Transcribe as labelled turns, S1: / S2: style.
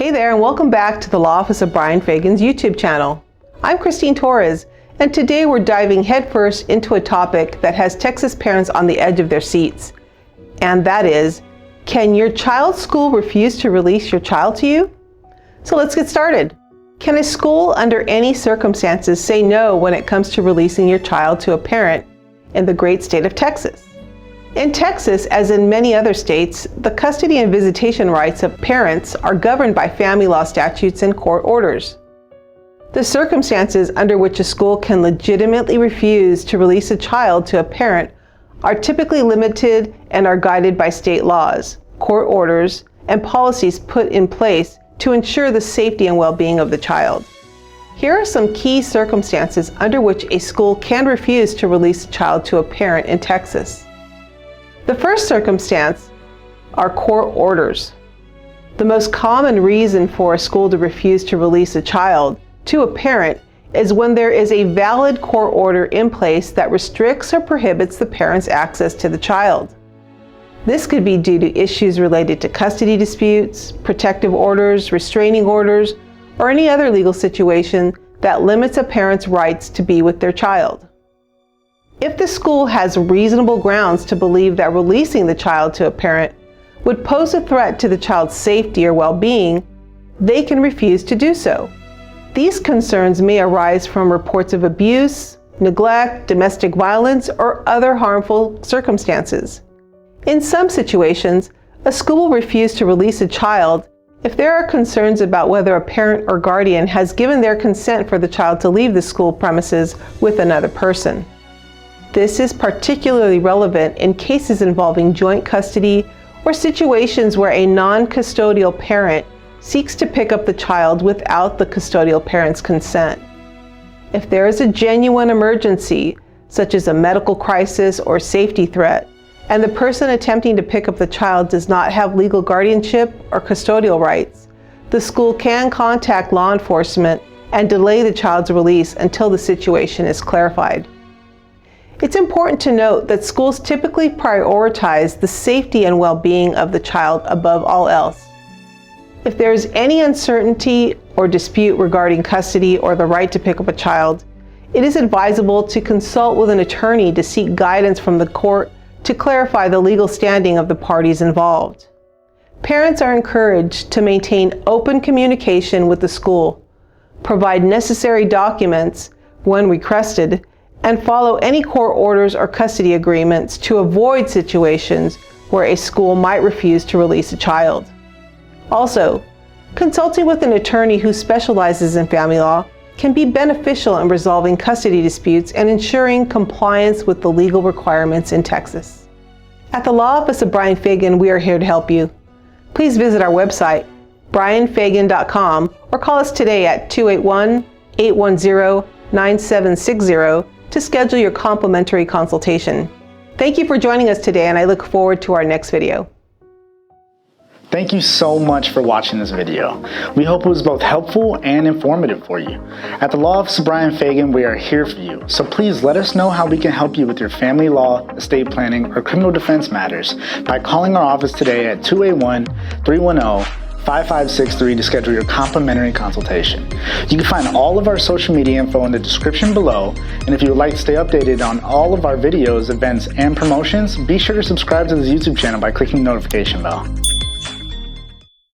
S1: Hey there, and welcome back to the Law Office of Bryan Fagan's YouTube channel. I'm Christine Torres, and today we're diving headfirst into a topic that has Texas parents on the edge of their seats. And that is, can your child's school refuse to release your child to you? So let's get started. Can a school under any circumstances say no when it comes to releasing your child to a parent in the great state of Texas? In Texas, as in many other states, the custody and visitation rights of parents are governed by family law statutes and court orders. The circumstances under which a school can legitimately refuse to release a child to a parent are typically limited and are guided by state laws, court orders, and policies put in place to ensure the safety and well-being of the child. Here are some key circumstances under which a school can refuse to release a child to a parent in Texas. The first circumstance are court orders. The most common reason for a school to refuse to release a child to a parent is when there is a valid court order in place that restricts or prohibits the parent's access to the child. This could be due to issues related to custody disputes, protective orders, restraining orders, or any other legal situation that limits a parent's rights to be with their child. If the school has reasonable grounds to believe that releasing the child to a parent would pose a threat to the child's safety or well-being, they can refuse to do so. These concerns may arise from reports of abuse, neglect, domestic violence, or other harmful circumstances. In some situations, a school will refuse to release a child if there are concerns about whether a parent or guardian has given their consent for the child to leave the school premises with another person. This is particularly relevant in cases involving joint custody or situations where a non-custodial parent seeks to pick up the child without the custodial parent's consent. If there is a genuine emergency, such as a medical crisis or safety threat, and the person attempting to pick up the child does not have legal guardianship or custodial rights, the school can contact law enforcement and delay the child's release until the situation is clarified. It's important to note that schools typically prioritize the safety and well-being of the child above all else. If there is any uncertainty or dispute regarding custody or the right to pick up a child, it is advisable to consult with an attorney to seek guidance from the court to clarify the legal standing of the parties involved. Parents are encouraged to maintain open communication with the school, provide necessary documents when requested, and follow any court orders or custody agreements to avoid situations where a school might refuse to release a child. Also, consulting with an attorney who specializes in family law can be beneficial in resolving custody disputes and ensuring compliance with the legal requirements in Texas. At the Law Office of Bryan Fagan, we are here to help you. Please visit our website, bryanfagan.com, or call us today at 281-810-9760 to schedule your complimentary consultation. Thank you for joining us today, and I look forward to our next video.
S2: Thank you so much for watching this video. We hope it was both helpful and informative for you. At the Law Office of Bryan Fagan, we are here for you, so please let us know how we can help you with your family law, estate planning, or criminal defense matters by calling our office today at 281-310-5563 to schedule your complimentary consultation. You can find all of our social media info in the description below, and if you would like to stay updated on all of our videos, events, and promotions, be sure to subscribe to this YouTube channel by clicking the notification bell.